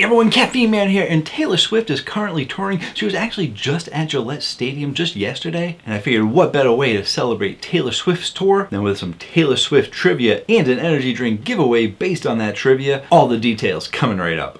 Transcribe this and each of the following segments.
everyone, Caffeine Man here, and Taylor Swift is currently touring. She was actually just at Gillette Stadium just yesterday, and I figured what better way to celebrate Taylor Swift's tour than with some Taylor Swift trivia and an energy drink giveaway based on that trivia. All the details coming right up.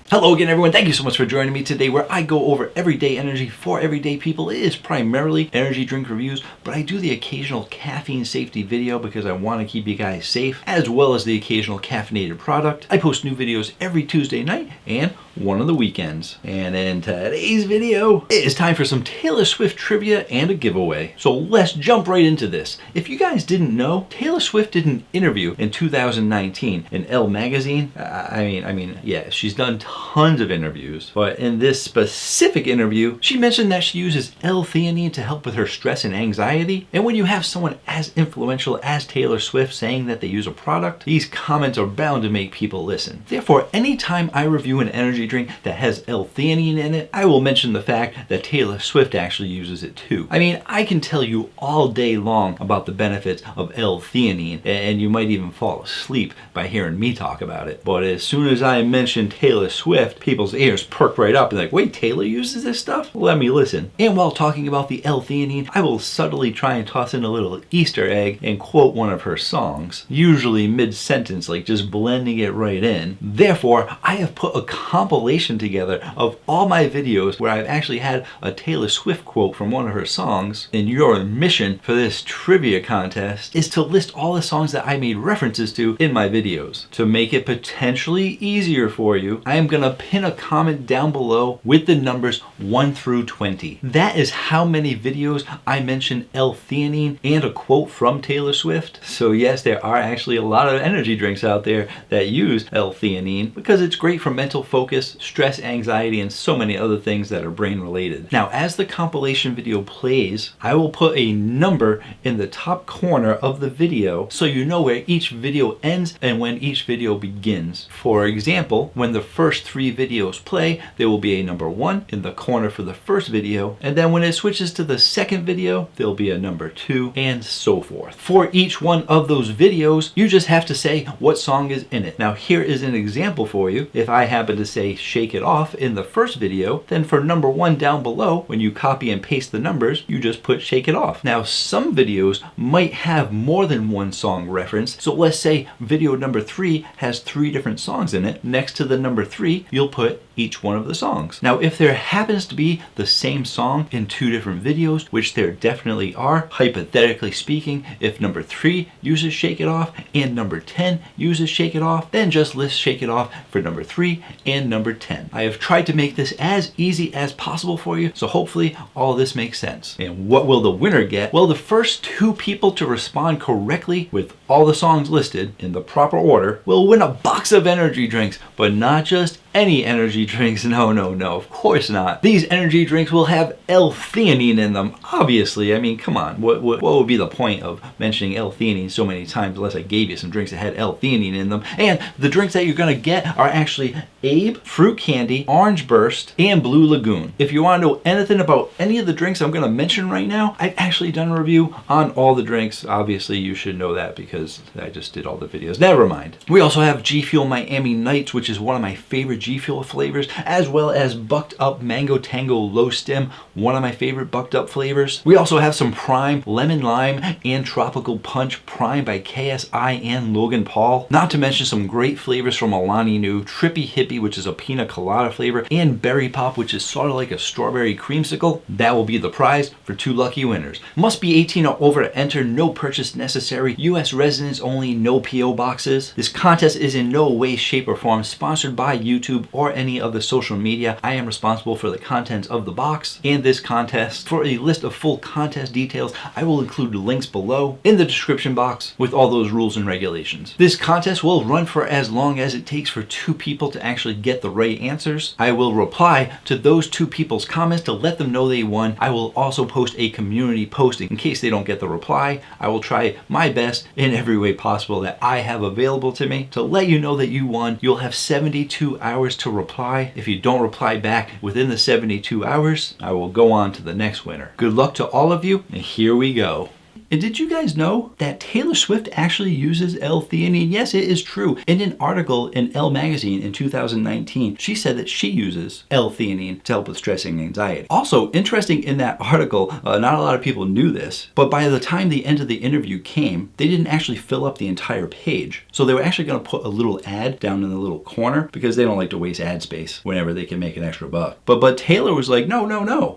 Hello again, everyone. Thank you so much for joining me today, where I go over everyday energy for everyday people. It is primarily energy drink reviews, but I do the occasional caffeine safety video because I want to keep you guys safe, as well as the occasional caffeinated product. I post new videos every Tuesday night and one on the weekends. And in today's video, it is time for some Taylor Swift trivia and a giveaway. So let's jump right into this. If you guys didn't know, Taylor Swift did an interview in 2019 in Elle magazine. Yeah, she's done tons of interviews, but in this specific interview, she mentioned that she uses L-theanine to help with her stress and anxiety. And when you have someone as influential as Taylor Swift saying that they use a product, these comments are bound to make people listen. Therefore, anytime I review an energy drink that has L-theanine in it, I will mention the fact that Taylor Swift actually uses it too. I mean, I can tell you all day long about the benefits of L-theanine, and you might even fall asleep by hearing me talk about it. But as soon as I mention Taylor Swift, people's ears perk right up and like, wait, Taylor uses this stuff? Let me listen. And while talking about the L-theanine, I will subtly try and toss in a little Easter egg and quote one of her songs, usually mid-sentence, like just blending it right in. Therefore, I have put a compilation together of all my videos where I've actually had a Taylor Swift quote from one of her songs. And your mission for this trivia contest is to list all the songs that I made references to in my videos. To make it potentially easier for you, I am going to pin a comment down below with the numbers 1 through 20. That is how many videos I mentioned L-theanine and a quote from Taylor Swift. So yes, there are actually a lot of energy drinks out there that use L-theanine because it's great for mental focus, stress, anxiety, and so many other things that are brain related. Now, as the compilation video plays, I will put a number in the top corner of the video so you know where each video ends and when each video begins. For example, when the first 3 videos play, there will be a number 1 in the corner for the first video, and then when it switches to the second video, there'll be a number 2, and so forth. For each one of those videos, you just have to say what song is in it. Now, here is an example for you. If I happen to say Shake It Off in the first video, then for number 1 down below, when you copy and paste the numbers, you just put Shake It Off. Now, some videos might have more than one song referenced, so let's say video number 3 has 3 different songs in it. Next to the number 3, you'll put each one of the songs. Now, if there happens to be the same song in 2 different videos, which there definitely are, hypothetically speaking, if number 3 uses Shake It Off and number 10 uses Shake It Off, then just list Shake It Off for number 3 and number 10. I have tried to make this as easy as possible for you, so hopefully all this makes sense. And what will the winner get? Well, the first 2 people to respond correctly with all the songs listed in the proper order will win a box of energy drinks, but not just any energy drinks. No, of course not. These energy drinks will have L-theanine in them, obviously. I mean, come on, what would be the point of mentioning L-theanine so many times unless I gave you some drinks that had L-theanine in them? And the drinks that you're gonna get are actually Abe, Fruit Candy, Orange Burst, and Blue Lagoon. If you want to know anything about any of the drinks I'm gonna mention right now, I've actually done a review on all the drinks. Obviously, you should know that because I just did all the videos. Never mind. We also have G Fuel Miami Nights, which is one of my favorite G Fuel flavors, as well as Bucked Up Mango Tango Low Stim, one of my favorite Bucked Up flavors. We also have some Prime Lemon Lime and Tropical Punch Prime by KSI and Logan Paul. Not to mention some great flavors from Alani Nu, Trippy Hippie, which is a pina colada flavor, and Berry Pop, which is sort of like a strawberry creamsicle. That will be the prize for 2 lucky winners. Must be 18 or over to enter, no purchase necessary, US residents only, no PO boxes. This contest is in no way, shape, or form sponsored by YouTube or any other social media. I am responsible for the contents of the box and this contest. For a list of full contest details, I will include links below in the description box with all those rules and regulations. This contest will run for as long as it takes for 2 people to actually get the right answers. I will reply to those 2 people's comments to let them know they won. I will also post a community posting in case they don't get the reply. I will try my best in every way possible that I have available to me to let you know that you won. You'll have 72 hours to reply. If you don't reply back within the 72 hours, I will go on to the next winner. Good luck to all of you, and here we go. And did you guys know that Taylor Swift actually uses L-theanine? Yes, it is true. In an article in Elle magazine in 2019, she said that she uses L-theanine to help with stress and anxiety. Also, interesting in that article, not a lot of people knew this, but by the time the end of the interview came, they didn't actually fill up the entire page. So they were actually going to put a little ad down in the little corner because they don't like to waste ad space whenever they can make an extra buck. But Taylor was like, no.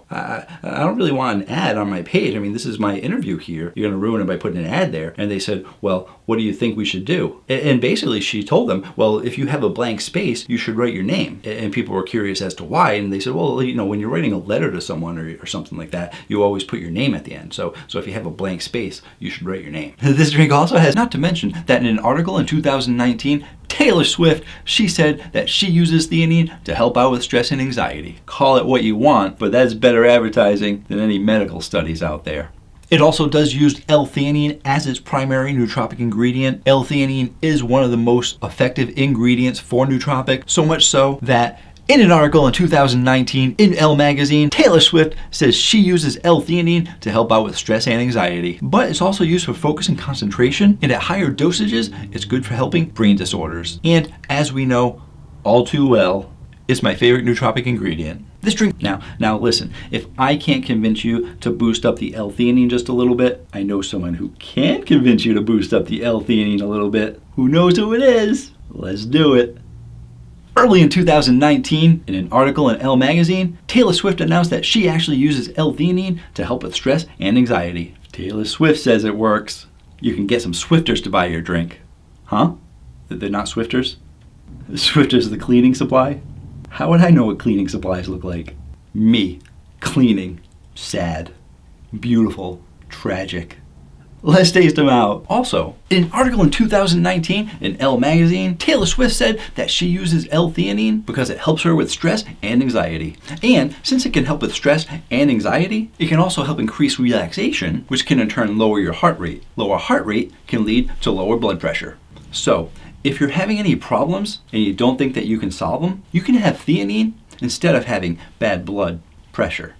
I don't really want an ad on my page. I mean, this is my interview here. You're going to ruin it by putting an ad there. And they said, well, what do you think we should do? And basically she told them, well, if you have a blank space, you should write your name. And people were curious as to why. And they said, well, you know, when you're writing a letter to someone or something like that, you always put your name at the end. So if you have a blank space, you should write your name. This drink also has, not to mention that in an article in 2019, Taylor Swift, she said that she uses theanine to help out with stress and anxiety. Call it what you want, but that's better advertising than any medical studies out there. It also does use L-theanine as its primary nootropic ingredient. L-theanine is one of the most effective ingredients for nootropic, so much so that in an article in 2019 in Elle magazine, Taylor Swift says she uses L-theanine to help out with stress and anxiety. But it's also used for focus and concentration, and at higher dosages, it's good for helping brain disorders. And as we know all too well, it's my favorite nootropic ingredient. This drink, now listen, if I can't convince you to boost up the L-theanine just a little bit, I know someone who can convince you to boost up the L-theanine a little bit. Who knows who it is? Let's do it. Early in 2019, in an article in Elle magazine, Taylor Swift announced that she actually uses L-theanine to help with stress and anxiety. Taylor Swift says it works. You can get some Swifters to buy your drink. Huh? They're not Swifters? Swifters is the cleaning supply? How would I know what cleaning supplies look like? Me. Cleaning. Sad. Beautiful. Tragic. Let's taste them out. Also, in an article in 2019 in Elle magazine, Taylor Swift said that she uses L-theanine because it helps her with stress and anxiety. And since it can help with stress and anxiety, it can also help increase relaxation, which can in turn lower your heart rate. Lower heart rate can lead to lower blood pressure. So, if you're having any problems and you don't think that you can solve them, you can have theanine instead of having bad blood pressure.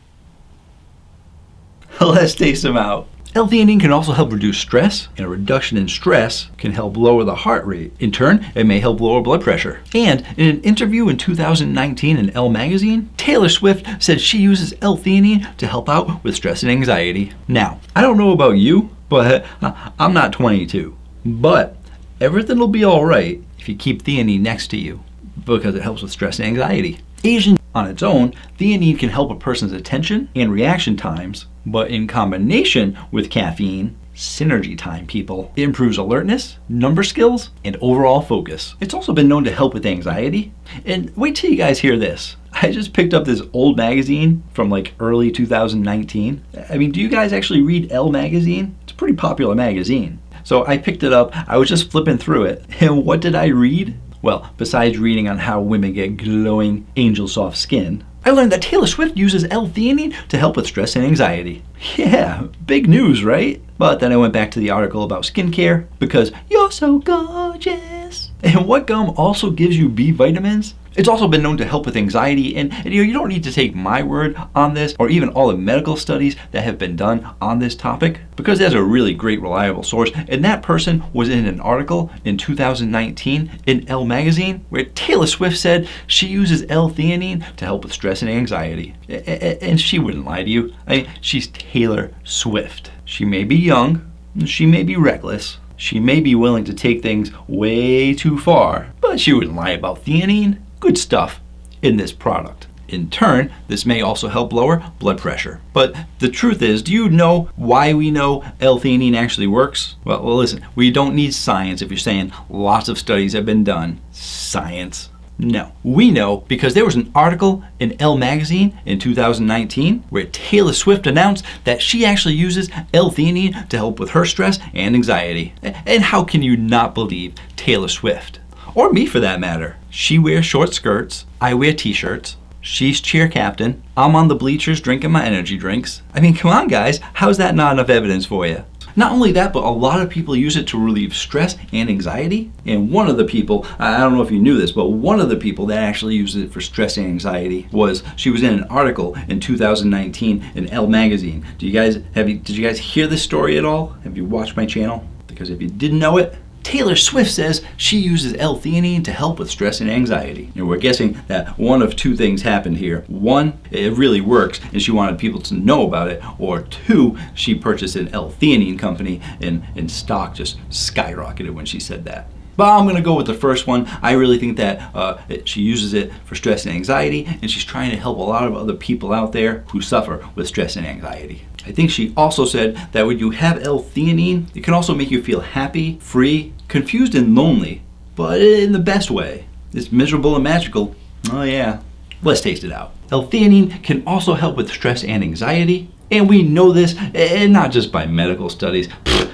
Let's taste them out. L-theanine can also help reduce stress, and a reduction in stress can help lower the heart rate. In turn, it may help lower blood pressure. And in an interview in 2019 in Elle magazine, Taylor Swift said she uses L-theanine to help out with stress and anxiety. Now, I don't know about you, but I'm not 22. But everything will be all right if you keep theanine next to you because it helps with stress and anxiety. Asian on its own, theanine can help a person's attention and reaction times, but in combination with caffeine, synergy time, people, it improves alertness, number skills, and overall focus. It's also been known to help with anxiety. And wait till you guys hear this. I just picked up this old magazine from like early 2019. I mean, do you guys actually read Elle magazine? It's a pretty popular magazine. So I picked it up, I was just flipping through it, and what did I read? Well, besides reading on how women get glowing angel soft skin, I learned that Taylor Swift uses L-theanine to help with stress and anxiety. Yeah, big news, right? But then I went back to the article about skincare because you're so gorgeous. And what gum also gives you B vitamins? It's also been known to help with anxiety, and you don't need to take my word on this or even all the medical studies that have been done on this topic, because there's a really great reliable source, and that person was in an article in 2019 in Elle magazine where Taylor Swift said she uses L-theanine to help with stress and anxiety. And she wouldn't lie to you. I mean, she's Taylor Swift. She may be young, she may be reckless, she may be willing to take things way too far, but she wouldn't lie about theanine. Good stuff in this product. In turn, this may also help lower blood pressure. But the truth is, do you know why we know L-theanine actually works? Well, listen, we don't need science if you're saying lots of studies have been done. Science. No. We know because there was an article in Elle magazine in 2019 where Taylor Swift announced that she actually uses L-theanine to help with her stress and anxiety. And how can you not believe Taylor Swift? Or me for that matter. She wears short skirts, I wear t-shirts, she's cheer captain, I'm on the bleachers drinking my energy drinks. I mean, come on guys, how's that not enough evidence for you? Not only that, but a lot of people use it to relieve stress and anxiety. And one of the people, I don't know if you knew this, but one of the people that actually uses it for stress and anxiety she was in an article in 2019 in Elle magazine. Did you guys hear this story at all? Have you watched my channel? Because if you didn't know it, Taylor Swift says she uses L-theanine to help with stress and anxiety. And we're guessing that one of two things happened here. One, it really works and she wanted people to know about it. Or two, she purchased an L-theanine company and stock just skyrocketed when she said that. But I'm going to go with the first one. I really think that she uses it for stress and anxiety, and she's trying to help a lot of other people out there who suffer with stress and anxiety. I think she also said that when you have L-theanine, it can also make you feel happy, free, confused, and lonely, but in the best way. It's miserable and magical. Oh yeah. Let's taste it out. L-theanine can also help with stress and anxiety, and we know this, and not just by medical studies.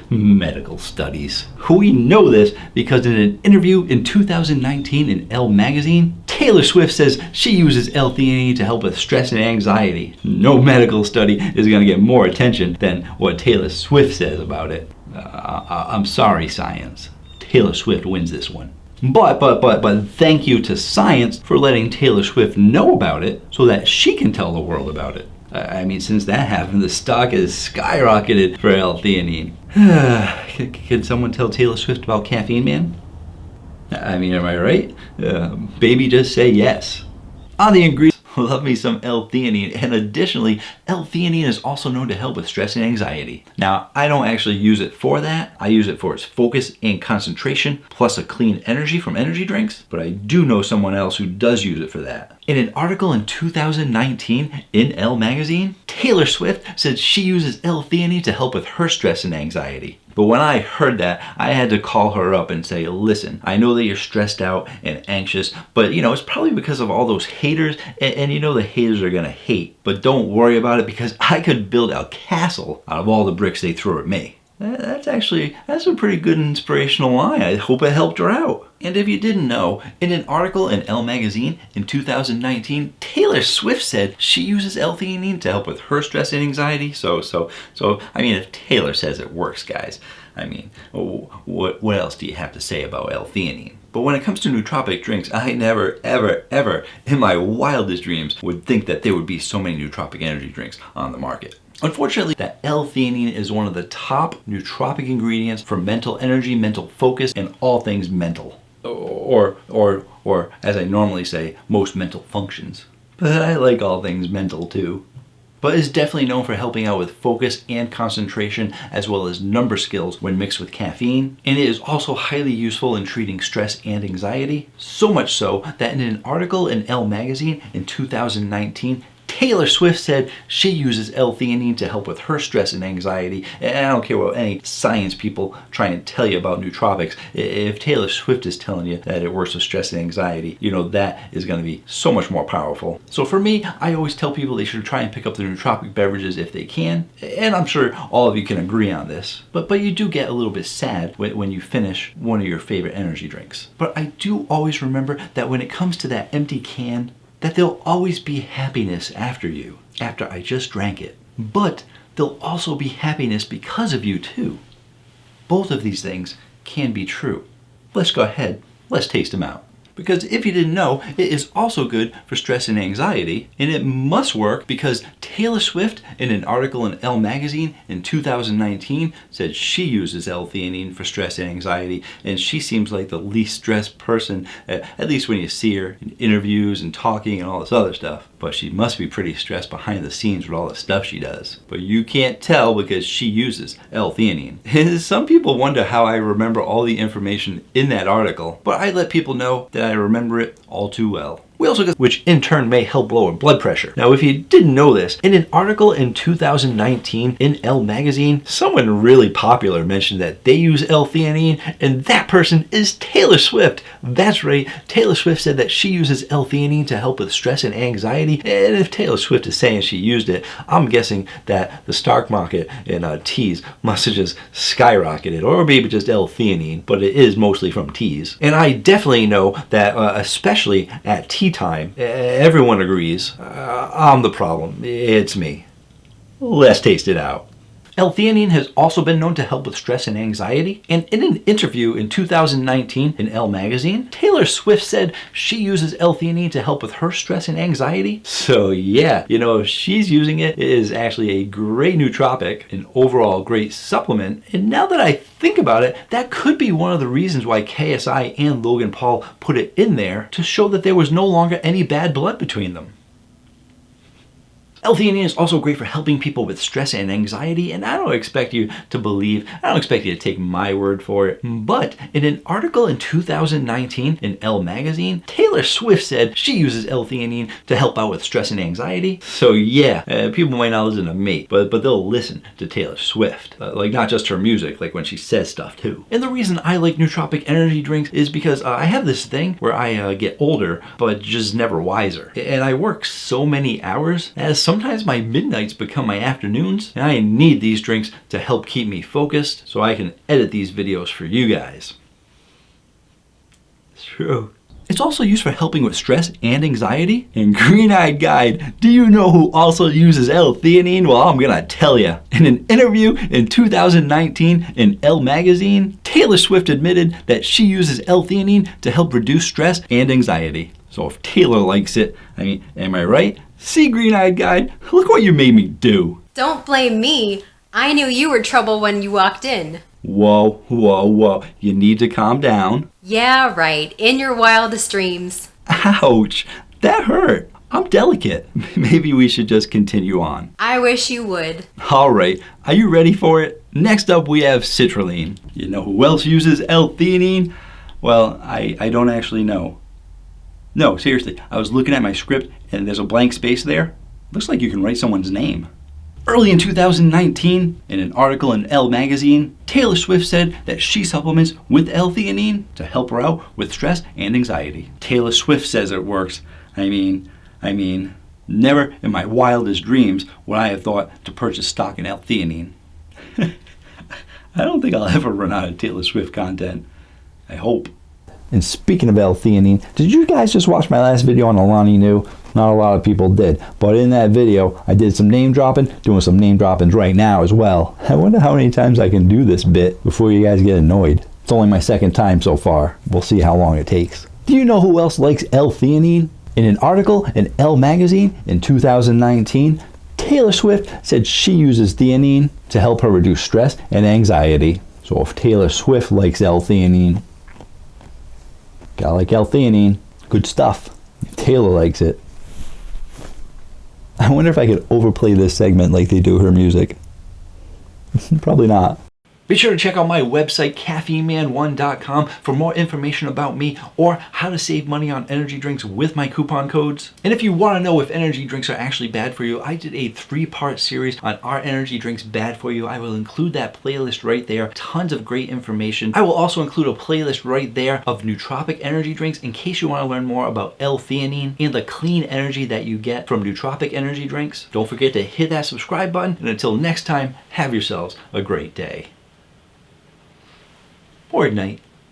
Medical studies. We know this because in an interview in 2019 in Elle magazine, Taylor Swift says she uses L-theanine to help with stress and anxiety. No medical study is going to get more attention than what Taylor Swift says about it. I'm sorry, science. Taylor Swift wins this one. But thank you to science for letting Taylor Swift know about it so that she can tell the world about it. I mean, since that happened, the stock has skyrocketed for L-theanine. Can someone tell Taylor Swift about caffeine, man? I mean, am I right? Baby, just say yes. On the ingredients, love me some L-theanine, and additionally, L-theanine is also known to help with stress and anxiety. Now, I don't actually use it for that. I use it for its focus and concentration, plus a clean energy from energy drinks, but I do know someone else who does use it for that. In an article in 2019 in Elle magazine, Taylor Swift said she uses L-theanine to help with her stress and anxiety. But when I heard that, I had to call her up and say, listen, I know that you're stressed out and anxious, but it's probably because of all those haters, and the haters are gonna hate. But don't worry about it because I could build a castle out of all the bricks they throw at me. That's a pretty good inspirational line. I hope it helped her out. And if you didn't know, in an article in Elle magazine in 2019, Taylor Swift said she uses L-theanine to help with her stress and anxiety. So, I mean, if Taylor says it works, guys, I mean, what else do you have to say about L-theanine? But when it comes to nootropic drinks, I never, ever, ever in my wildest dreams would think that there would be so many nootropic energy drinks on the market. Unfortunately, that L-theanine is one of the top nootropic ingredients for mental energy, mental focus, and all things mental. Or as I normally say, most mental functions. But I like all things mental too. But is definitely known for helping out with focus and concentration as well as number skills when mixed with caffeine. And it is also highly useful in treating stress and anxiety. So much so that in an article in Elle magazine in 2019, Taylor Swift said she uses L-theanine to help with her stress and anxiety. And I don't care what any science people try and tell you about nootropics. If Taylor Swift is telling you that it works with stress and anxiety, that is going to be so much more powerful. So for me, I always tell people they should try and pick up the nootropic beverages if they can. And I'm sure all of you can agree on this. But you do get a little bit sad when you finish one of your favorite energy drinks. But I do always remember that when it comes to that empty can, that there'll always be happiness after I just drank it. But there'll also be happiness because of you too. Both of these things can be true. Let's go ahead, let's taste them out. Because if you didn't know, it is also good for stress and anxiety, and it must work because Taylor Swift, in an article in Elle magazine in 2019, said she uses L-theanine for stress and anxiety, and she seems like the least stressed person, at least when you see her in interviews and talking and all this other stuff. But she must be pretty stressed behind the scenes with all the stuff she does. But you can't tell because she uses L-theanine. Some people wonder how I remember all the information in that article, but I let people know that I remember it all too well. We also got, which in turn may help lower blood pressure. Now, if you didn't know this, in an article in 2019 in Elle magazine, someone really popular mentioned that they use L-theanine, and that person is Taylor Swift. That's right, Taylor Swift said that she uses L-theanine to help with stress and anxiety, and if Taylor Swift is saying she used it, I'm guessing that the stock market in teas must have just skyrocketed, or maybe just L-theanine, but it is mostly from teas. And I definitely know that, especially at tea time, everyone agrees I'm the problem. It's me. Let's taste it out. L-theanine has also been known to help with stress and anxiety, and in an interview in 2019 in Elle magazine, Taylor Swift said she uses L-theanine to help with her stress and anxiety. So yeah, you know, if she's using it, it is actually a great nootropic, an overall great supplement, and now that I think about it, that could be one of the reasons why KSI and Logan Paul put it in there to show that there was no longer any bad blood between them. L-theanine is also great for helping people with stress and anxiety, and I don't expect you to take my word for it, but in an article in 2019 in Elle magazine, Taylor Swift said she uses L-theanine to help out with stress and anxiety. So yeah, people might not listen to me, but they'll listen to Taylor Swift. Like not just her music, like when she says stuff too. And the reason I like nootropic energy drinks is because I have this thing where I get older, but just never wiser. And I work so many hours as sometimes my midnights become my afternoons, and I need these drinks to help keep me focused so I can edit these videos for you guys. It's true. It's also used for helping with stress and anxiety. And Green-Eyed Guide, do you know who also uses L-theanine? Well, I'm gonna tell you. In an interview in 2019 in Elle magazine, Taylor Swift admitted that she uses L-theanine to help reduce stress and anxiety. So if Taylor likes it, I mean, am I right? See, Green-Eyed Guide, look what you made me do. Don't blame me. I knew you were trouble when you walked in. Whoa, whoa, whoa. You need to calm down. Yeah, right. In your wildest dreams. Ouch. That hurt. I'm delicate. Maybe we should just continue on. I wish you would. All right. Are you ready for it? Next up, we have citrulline. You know who else uses L-theanine? Well, I don't actually know. No, seriously, I was looking at my script and there's a blank space there. Looks like you can write someone's name. Early in 2019, in an article in Elle magazine, Taylor Swift said that she supplements with L-theanine to help her out with stress and anxiety. Taylor Swift says it works. I mean, never in my wildest dreams would I have thought to purchase stock in L-theanine. I don't think I'll ever run out of Taylor Swift content. I hope. And speaking of L-theanine, did you guys just watch my last video on Alani Nu? Not a lot of people did, but in that video, I did some name dropping, doing some name droppings right now as well. I wonder how many times I can do this bit before you guys get annoyed. It's only my second time so far. We'll see how long it takes. Do you know who else likes L-theanine? In an article in Elle magazine in 2019, Taylor Swift said she uses theanine to help her reduce stress and anxiety. So if Taylor Swift likes L-theanine, gotta like L-theanine. Good stuff. If Taylor likes it. I wonder if I could overplay this segment like they do her music. Probably not. Be sure to check out my website, caffeineman1.com, for more information about me or how to save money on energy drinks with my coupon codes. And if you want to know if energy drinks are actually bad for you, I did a 3-part series on Are Energy Drinks Bad For You? I will include that playlist right there. Tons of great information. I will also include a playlist right there of nootropic energy drinks in case you want to learn more about L-theanine and the clean energy that you get from nootropic energy drinks. Don't forget to hit that subscribe button, and until next time, have yourselves a great day. Or at night.